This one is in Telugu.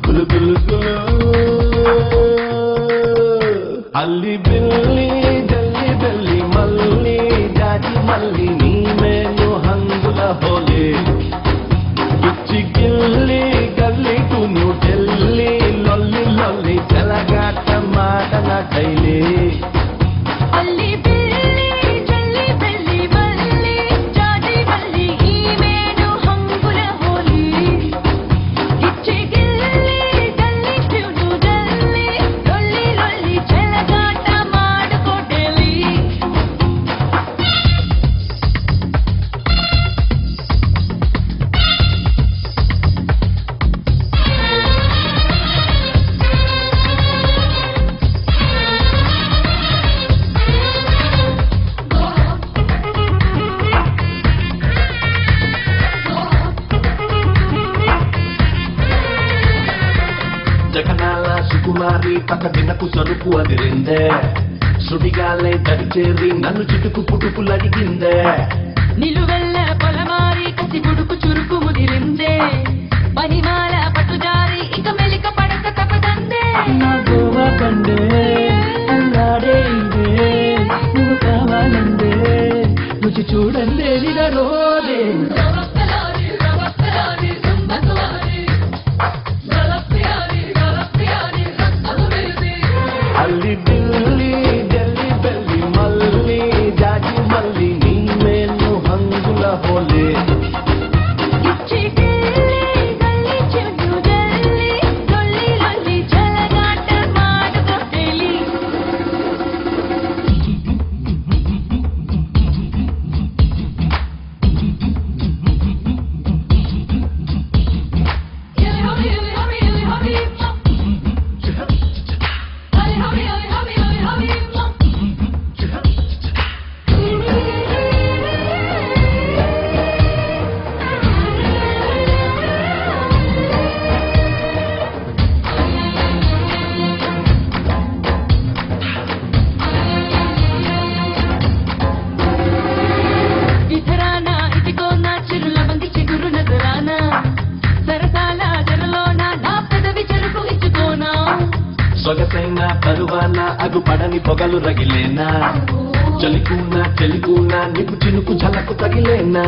గులు గులు గులు అల్లి బిల్లి జల్లి బెల్లి మల్లి జాజి మల్లి నీ మేలు హంగుల హోలే పిచ్చి గిల్లి గల్లి టును ఢిల్లీ లొల్లి లొల్లి చెలగాట మాటల డైలీ జగనాల సుకుమారి పక్క దినకు సరుకు అదిరిందే సుడిగాలే దరిచేరి నన్ను చిటుకు పుటుకులడిగిందే నిలువెల్ల పొలమారి కసి గుడుకు చురుకు ముదిరిందే పనిమాల పట్టుజారి ఇక మెలిక పడక తపదందే నా గోవా కండే అల్లాడే ఇదే నువ్వు కావాలందే రుచి చూడందే నిదరోదే అల్లి బిల్లి జల్లి బెల్లి మల్లి జాజి మల్లి నీ మేలు హంగుల హోలే సొగసైన పరువాన అగుపడని పొగలు రగిలేనా చలికూనా చెలికూనా నీకు చినుకు జలకు తగిలేనా